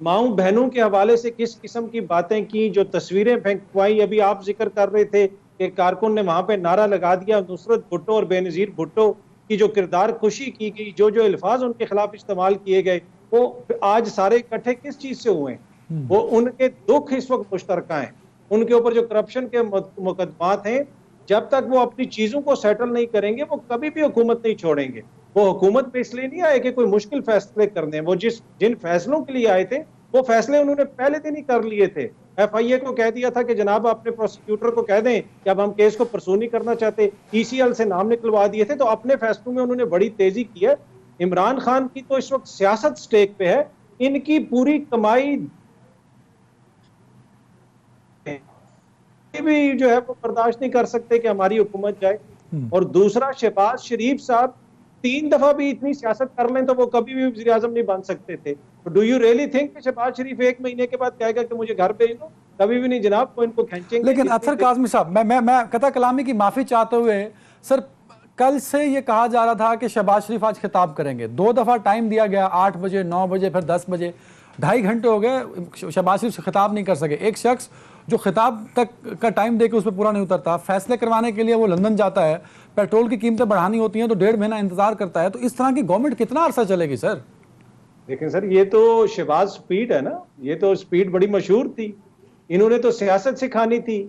माओ बहनों के हवाले से किस किस्म की बातें की, जो तस्वीरें फेंकवाई, अभी आप जिक्र कर रहे थे कि कारकुन ने वहां पे नारा लगा दिया, नुसरत भुट्टो और बेनजीर भुट्टो की जो किरदार खुशी की गई, जो जो अल्फाज उनके खिलाफ इस्तेमाल किए गए, वो आज सारे इकट्ठे किस चीज से हुए हैं? वो उनके दुख इस वक्त मुश्तरका हैं, उनके ऊपर जो करप्शन के मुकदमात हैं, जब तक वो अपनी चीजों को सेटल नहीं करेंगे वो कभी भी हुकूमत नहीं छोड़ेंगे। वो हुकूमत पे इसलिए नहीं आए कि कोई मुश्किल फैसले करने, वो जिन फैसलों के लिए आए थे वो फैसले उन्होंने पहले दिन ही कर लिए थे। FIA को कह दिया था कि जनाब अपने प्रोसिक्यूटर को कह दें कि अब हम केस को परसू नहीं करना चाहते, ECL से नाम निकलवा दिए थे। तो अपने फैसलों में उन्होंने बड़ी तेजी की है। इमरान खान की तो इस वक्त सियासत स्टेक पे है, इनकी पूरी कमाई भी जो है वो बर्दाश्त नहीं कर सकते कि हमारी हुकूमत जाए। और दूसरा, शहबाज शरीफ साहब 3 दफा भी इतनी सियासत कर लें तो वो कभी भी वज़ीर आज़म नहीं बन सकते थे। डू यू रियली थिंक कि शहबाज शरीफ 1 महीने के बाद कहेगा कि मुझे घर भेज दो? कभी भी नहीं जनाब, वो इनको खींचेंगे। लेकिन अतहर काज़मी साहब, मैं कता कलामी की माफी चाहते हुए, सर कल से ये कहा जा रहा था कि शहबाज शरीफ आज खिताब करेंगे, 2 दफा टाइम दिया गया, 8 बजे, 9 बजे, फिर 10 बजे, 2.5 घंटे हो गए, शहबाज शरीफ खिताब नहीं कर सके। एक शख्स जो खिताब तक का टाइम देके उस पर पूरा नहीं उतरता, फैसले करवाने के लिए वो लंदन जाता है, पेट्रोल की कीमतें बढ़ानी होती हैं तो 1.5 महीना इंतजार करता है, तो इस तरह की गवर्नमेंट कितना अरसा चलेगी सर? लेकिन सर ये तो शहबाज स्पीड है ना, ये तो स्पीड बड़ी मशहूर थी, इन्होंने तो सियासत सिखानी थी,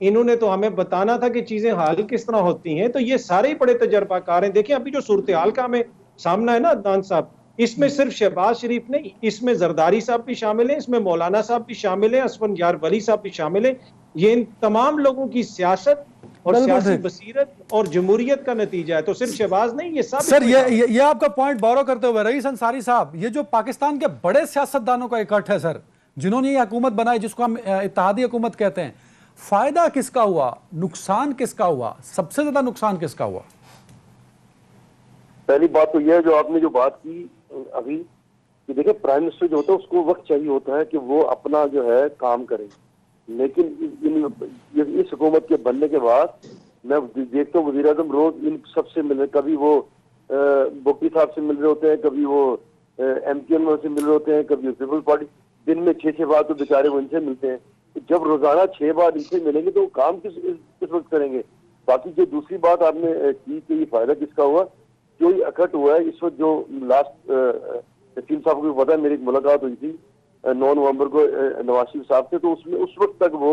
इन्होंने तो हमें बताना था कि चीजें हाल किस तरह होती हैं। तो ये सारे ही बड़े तजर्बाकार हैं। देखिए अभी जो सूरत हाल का हमें सामना है ना अदनान साहब, इसमें सिर्फ शहबाज शरीफ नहीं, इसमें जरदारी साहब भी शामिल हैं, इसमें मौलाना साहब भी शामिल हैं, असफंजान वली साहब भी शामिल हैं। ये इन तमाम लोगों की सियासत और सियासी बसीरत और जमहूरियत का नतीजा है। तो सिर्फ शहबाज नहीं, ये सब। सर ये आपका पॉइंट बोरो करते हुए रईस अंसारी साहब, ये जो पाकिस्तान के बड़े सियासतदानों का इकट्ठ है सर, जिन्होंने ये हुकूमत बनाई जिसको हम इत्तेहादी हुकूमत कहते हैं, फायदा किसका हुआ, नुकसान किसका हुआ, सबसे ज्यादा नुकसान किसका हुआ? पहली बात तो यह है जो आपने जो बात की अभी कि देखिए प्राइम मिनिस्टर जो होता है उसको वक्त चाहिए होता है कि वो अपना जो है काम करे। लेकिन इस हुकूमत के बनने के बाद मैं देखता हूँ वज़ीर आज़म रोज इन सबसे मिल रहे, कभी वो बुकी साहब से मिल रहे होते हैं, कभी वो MKN से मिल रहे होते हैं, कभी पीपल्स पार्टी, दिन में 6 बार तो बेचारे वो इनसे मिलते हैं। जब रोजाना 6 बार इनसे मिलेंगे तो काम किस वक्त करेंगे? बाकी जो दूसरी बात आपने की कि ये फायदा किसका हुआ, जो ये इकट्ठ हुआ है इस वक्त, जो लास्ट यकीन साहब को पता है मेरी एक मुलाकात हुई थी 9 नवंबर को नवाज शरीफ साहब से, तो उसमें उस वक्त तक वो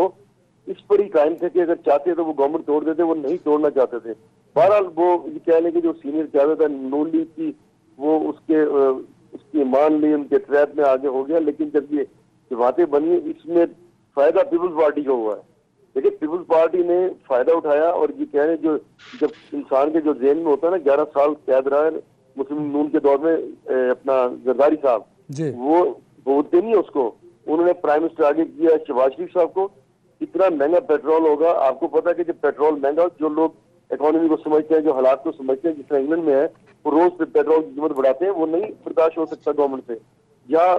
इस पर ही कायम थे कि अगर चाहते तो वो गवर्नमेंट तोड़ देते, वो नहीं तोड़ना चाहते थे। बहरहाल वो ये कह लें कि जो सीनियर क्यादत है नून लीग की, वो उसकी मान ली, उनके ट्रैप में आगे हो गया। लेकिन जब ये बातें बनी इसमें फायदा पीपल्स पार्टी को हुआ है। देखिए पीपल्स पार्टी ने फायदा उठाया और ये कह रहे जो जब इंसान के जो जेल में होता है ना, 11 साल कैद रहा है मुस्लिम नून के दौर में अपना जरदारी साहब, वो बोलते नहीं उसको, उन्होंने प्राइम मिनिस्टर आगे किया शहबाज शरीफ साहब को। इतना महंगा पेट्रोल होगा, आपको पता है कि जब पेट्रोल महंगा, जो लोग इकोनॉमी को समझते हैं, जो हालात को समझते हैं, जिस तरह इंग्लैंड में है, वो रोज पेट्रोल की कीमत बढ़ाते हैं, वो नहीं बर्दाश्त हो सकता गवर्नमेंट से, या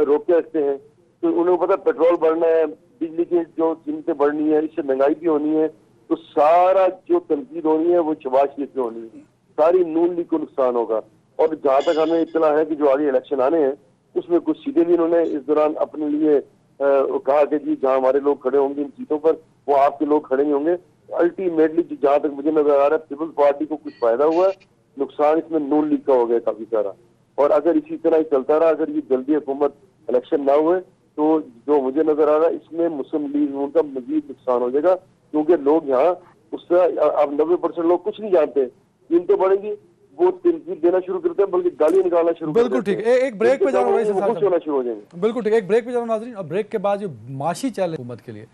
रोक के रखते हैं। तो उन्हें पता पेट्रोल बढ़ना है, बिजली की जो कीमतें बढ़नी है, इससे महंगाई भी होनी है, तो सारा जो तनकीद होनी है वो शहबाज शरीफ पे होनी है, सारी नून लीग को नुकसान होगा। और जहां तक हमें इतना है कि जो आगे इलेक्शन आने हैं उसमें कुछ सीटें भी इन्होंने इस दौरान अपने लिए कहा कि जी जहां हमारे लोग खड़े होंगे इन सीटों पर, वो आपके लोग खड़े नहीं होंगे। अल्टीमेटली जहां तक मुझे नजर आ रहा है पीपल्स पार्टी को कुछ फायदा हुआ है, नुकसान इसमें नून लीग का हो गया काफी सारा। और अगर इसी तरह ही चलता रहा, अगर ये जल्दी हुकूमत इलेक्शन ना हुए, तो जो मुझे नजर आ रहा है इसमें मुस्लिम लीग नून का मजीद नुकसान हो जाएगा, क्योंकि लोग यहाँ उससे अब 90% लोग कुछ नहीं जानते, कीमतें बढ़ेंगी, वो तनकीद देना शुरू करते हैं, बल्कि गाली निकालना शुरू करते हैं। बिल्कुल ठीक है, एक ब्रेक पे जाना शुरू हो जाएंगे। बिल्कुल ठीक, एक ब्रेक पे जाना नाज़रीन, और ब्रेक के बाद जो माशी चैलेंज हुकूमत के लिए,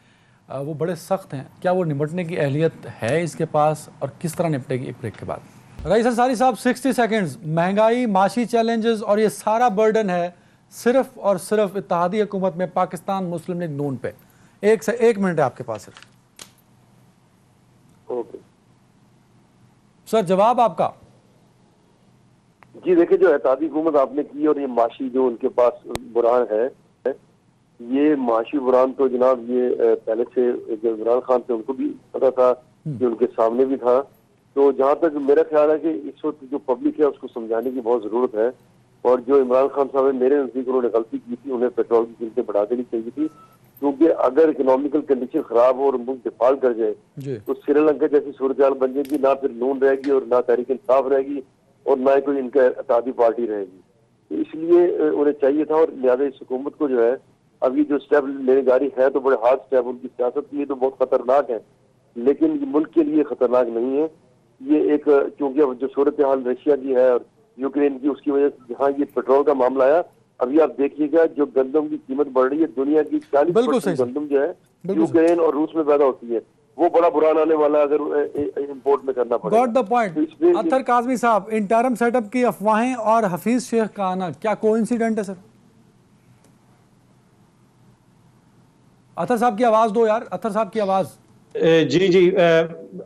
वो बड़े सख्त हैं, क्या वो निपटने की अहलियत है इसके पास और किस तरह निपटेगी? एक ब्रेक के बाद। रईस अंसारी साहब, 60 सेकंड्स। महंगाई, माशी चैलेंजेस और ये सारा बर्डन है सिर्फ और सिर्फ इत्तेहादी हुकूमत में पाकिस्तान मुस्लिम लीग नून पे। 1 मिनट है आपके पास सिर्फ। ओके सर, जवाब आपका। जी, देखिए, जो इत्तेहादी हुकूमत आपने की और ये माशी जो उनके पास बुरहान है, ये माशी बुरहान तो जनाब ये पहले से जो इमरान खान थे उनको भी पता था, कि उनके सामने भी था। तो जहाँ तक मेरा ख्याल है कि इस वक्त जो पब्लिक है उसको समझाने की बहुत जरूरत है। और जो इमरान खान साहब है, मेरे नजदीक उन्होंने गलती की थी, उन्हें पेट्रोल की कीमतें बढ़ा देनी चाहिए थी, क्योंकि अगर इकोनॉमिकल कंडीशन खराब हो और मुल्क डिफॉल्ट कर जाए तो श्रीलंका जैसी सूरत हाल बन जाएगी, ना फिर नून रहेगी और ना तहरीक इंसाफ रहेगी और ना ही कोई इनका इत्तेहादी पार्टी रहेगी। तो इसलिए उन्हें चाहिए था, और लिहाजा इस हुकूमत को जो है अभी जो स्टेप लेने जा रही है तो बड़े हार्ड स्टेप, उनकी सियासत के लिए तो बहुत खतरनाक है, लेकिन ये मुल्क के लिए खतरनाक नहीं है। ये एक, क्योंकि अब जो सूरत हाल रशिया की है और यूक्रेन की, उसकी वजह से जहाँ ये पेट्रोल का मामला आया, अभी आप देखिएगा जो गंदम की कीमत बढ़ रही है, दुनिया की 40% गंदम जो है यूक्रेन और रूस में पैदा होती है, वो बड़ा बुरा आने वाला अगर इंपोर्ट में करना पड़ेगा। Got the point. Attar Kazmi साहब, इंटरम सेटअप की अफवाहें और हफीज शेख का आना क्या कोइंसिडेंट है सर? अत्तर साहब की आवाज दो यार, अत्तर साहब की आवाज। जी,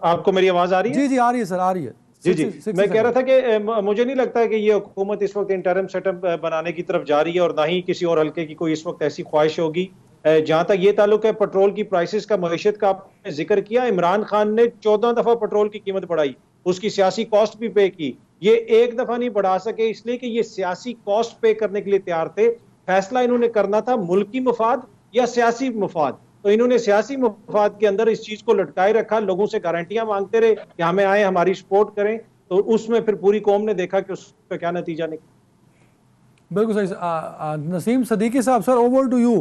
आपको मेरी आवाज आ रही है? जी, आ रही है सर, आ रही है। जी, मैं कह रहा था कि मुझे नहीं लगता है कि ये हुकूमत इस वक्त इंटरम सेटअप बनाने की तरफ जा रही है, और ना ही किसी और हल्के की कोई इस वक्त ऐसी ख्वाहिश होगी। जहां तक ये ताल्लुक है पेट्रोल की प्राइसेस का, मईशत का आपने जिक्र किया, इमरान खान ने 14 दफा पेट्रोल की कीमत बढ़ाई, उसकी सियासी कॉस्ट भी पे की। ये एक दफा नहीं बढ़ा सके इसलिए कि ये सियासी कॉस्ट पे करने के लिए तैयार थे। फैसला इन्होंने करना था मुल्की मुफाद या सियासी मुफाद, तो इन्होंने सियासी मुफाद के अंदर इस चीज को लटकाए रखा, लोगों से गारंटियां मांगते रहे कि हमें आए, हमारी सपोर्ट करें, तो उसमें फिर पूरी कौम ने देखा कि उसका क्या नतीजा निकला। बिल्कुल सही। Naseem Siddiqui sahab, sir over to you.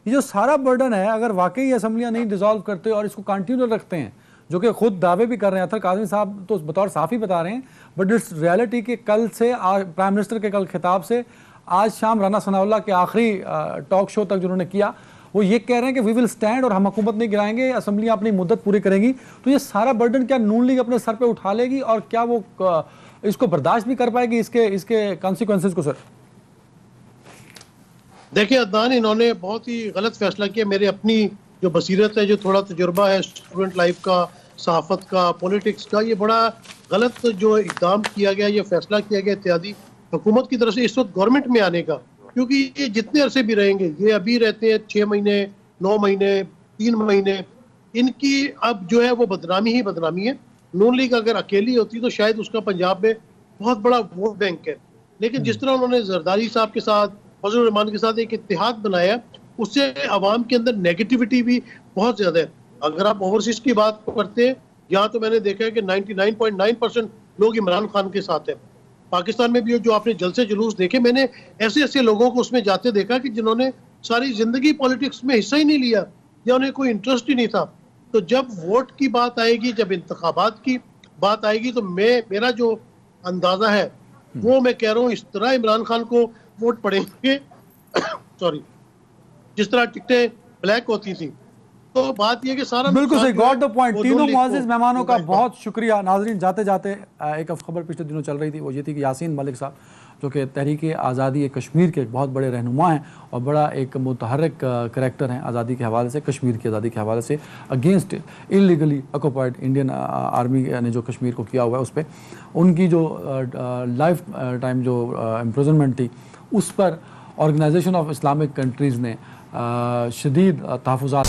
ये जो सारा बर्डन है, अगर वाकई असेंबलियां नहीं डिसॉल्व करते और इसको कंटिन्यू रखते हैं, जो कि खुद दावे भी कर रहे हैं, अत्तर काज़मी साहब तो बतौर साफ़ी बता रहे हैं, बट इट्स रियलिटी के कल से प्राइम मिनिस्टर के कल खिताब से आज शाम राना सनाउल्लाह के आखिरी टॉक शो तक जिन्होंने किया, वो ये कह रहे हैं कि वी विल स्टैंड और हम हुकूमत नहीं गिराएंगे, असेंबलियां अपनी मुद्दत पूरी करेंगी। तो ये सारा बर्डन क्या नून लीग अपने सर पे उठा लेगी और क्या वो इसको बर्दाश्त भी कर पाएगी, इसके कॉन्सिक्वेंसेस को? सर देखिए अदनान, इन्होंने बहुत ही गलत फैसला किया। मेरे अपनी जो बसीरत है, जो थोड़ा तजुर्बा है स्टूडेंट लाइफ का, सहाफत का, पॉलिटिक्स का, ये बड़ा गलत जो इकदाम किया गया, ये फैसला किया गया इत्तेहादी हुकूमत की तरफ से इस वक्त गवर्नमेंट में आने का। क्योंकि ये जितने अरसे भी रहेंगे, ये अभी रहते हैं 6 महीने, 9 महीने, 3 महीने, इनकी अब जो है वो बदनामी ही बदनामी है। नून लीग अगर अकेली होती तो शायद उसका पंजाब में बहुत बड़ा वोट बैंक है, लेकिन जिस तरह उन्होंने जरदारी साहब के साथ, फजलुर रहमान के साथ एक इत्तेहाद बनाया, उससे अवाम के अंदर नेगेटिविटी भी बहुत ज्यादा है। अगर आप ओवरसीज की बात करते हैं, यहाँ तो मैंने देखा है कि 99.9% लोग इमरान खान के साथ हैं। पाकिस्तान में भी जो आपने जलसे जुलूस देखे, मैंने ऐसे ऐसे लोगों को उसमें जाते देखा कि जिन्होंने सारी जिंदगी पॉलिटिक्स में हिस्सा ही नहीं लिया या उन्हें कोई इंटरेस्ट ही नहीं था। तो जब वोट की बात आएगी, जब इंतखाबात की बात आएगी, तो मेरा जो अंदाजा है वो मैं कह रहा हूँ इस तरह इमरान खान को वोट पड़ेंगे सॉरी, जिस तरह टिकटें ब्लैक होती थी। तो बात ये कि सारा बिल्कुल सही, गॉट द पॉइंट। तीनों मुआज़िज़ मेहमानों का बहुत शुक्रिया। नाजरीन, जाते जाते एक खबर पिछले दिनों चल रही थी, वो ये थी कि यासीन मलिक साहब, जो कि तहरीक आज़ादी कश्मीर के एक बहुत बड़े रहनुमा हैं और बड़ा एक मुतहर्रिक करैक्टर हैं आज़ादी के हवाले से, कश्मीर की आज़ादी के हवाले से, against illegally occupied Indian army ने जो कश्मीर को किया हुआ है, उस पर उनकी जो लाइफ टाइम जो इम्प्रिजनमेंट थी, उस पर ऑर्गेनाइजेशन ऑफ इस्लामिक कंट्रीज़ ने शदीद तहफ़्फ़ुज़ात